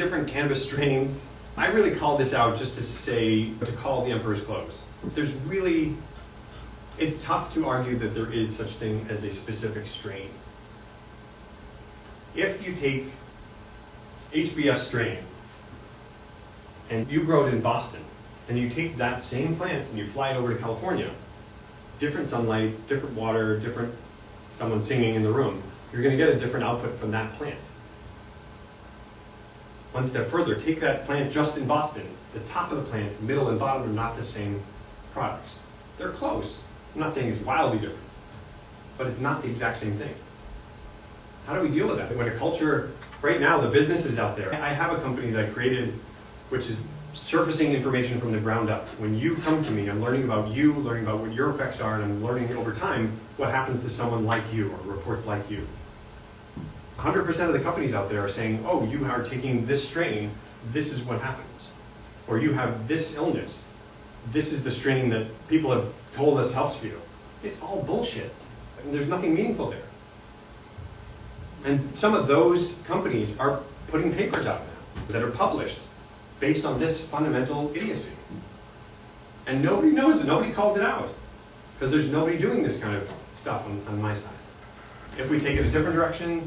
different cannabis strains. I really called this out just to call the emperor's clothes. It's tough to argue that there is such thing as a specific strain. If you take HBS strain and you grow it in Boston, and you take that same plant and you fly it over to California, different sunlight, different water, different someone singing in the room, you're going to get a different output from that plant. One step further, take that plant just in Boston. The top of the plant, middle and bottom are not the same products. They're close. I'm not saying it's wildly different, but it's not the exact same thing. How do we deal with that? When a culture, right now the business is out there. I have a company that I created, which is surfacing information from the ground up. When you come to me, I'm learning about you, learning about what your effects are, and I'm learning over time what happens to someone like you or reports like you. 100% of the companies out there are saying, oh, you are taking this strain, this is what happens. Or you have this illness, this is the strain that people have told us helps you. It's all bullshit. I mean, there's nothing meaningful there. And some of those companies are putting papers out now that are published based on this fundamental idiocy. And nobody knows it, nobody calls it out, because there's nobody doing this kind of stuff on my side. If we take it a different direction,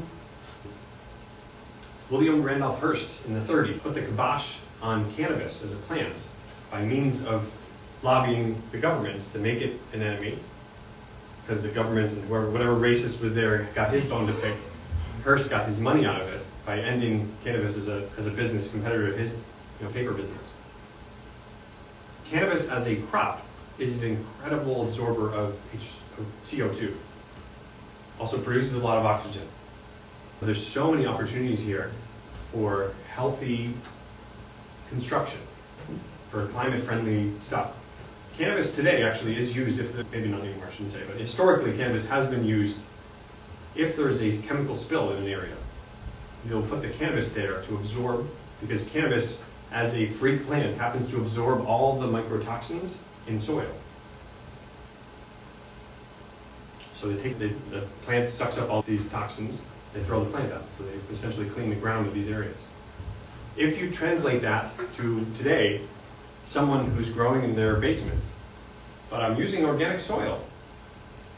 William Randolph Hearst in the 30s put the kibosh on cannabis as a plant by means of lobbying the government to make it an enemy, because the government and whatever racist was there got his bone to pick. Hearst got his money out of it by ending cannabis as a business competitor of his paper business. Cannabis as a crop is an incredible absorber of CO2. Also produces a lot of oxygen. There's so many opportunities here for healthy construction, for climate-friendly stuff. Cannabis today actually is used, maybe not anymore, I shouldn't say, but historically cannabis has been used if there's a chemical spill in an area. They'll put the cannabis there to absorb, because cannabis as a free plant happens to absorb all the mycotoxins in soil. So they take the plant sucks up all these toxins, they throw the plant out. So they essentially clean the ground of these areas. If you translate that to today, someone who's growing in their basement, but I'm using organic soil.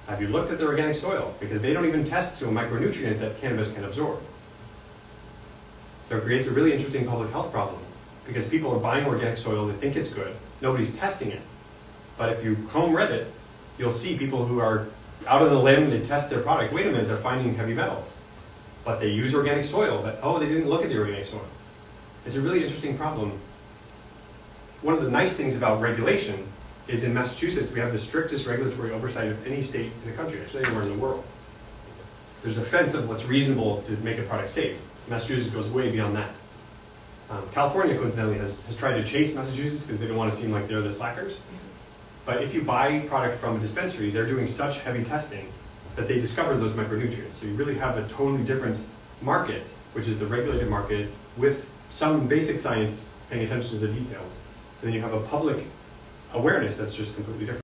Have you looked at the organic soil? Because they don't even test to a micronutrient that cannabis can absorb. So it creates a really interesting public health problem, because people are buying organic soil, they think it's good, nobody's testing it. But if you comb Reddit, you'll see people who are out on the limb, they test their product. Wait a minute, they're finding heavy metals. But they use organic soil, but oh, they didn't look at the organic soil. It's a really interesting problem. One of the nice things about regulation is in Massachusetts, we have the strictest regulatory oversight of any state in the country, actually anywhere in the world. There's a fence of what's reasonable to make a product safe. Massachusetts goes way beyond that. California, coincidentally, has tried to chase Massachusetts because they don't want to seem like they're the slackers. But if you buy product from a dispensary, they're doing such heavy testing that they discover those micronutrients. So you really have a totally different market, which is the regulated market, with some basic science paying attention to the details. And then you have a public awareness that's just completely different.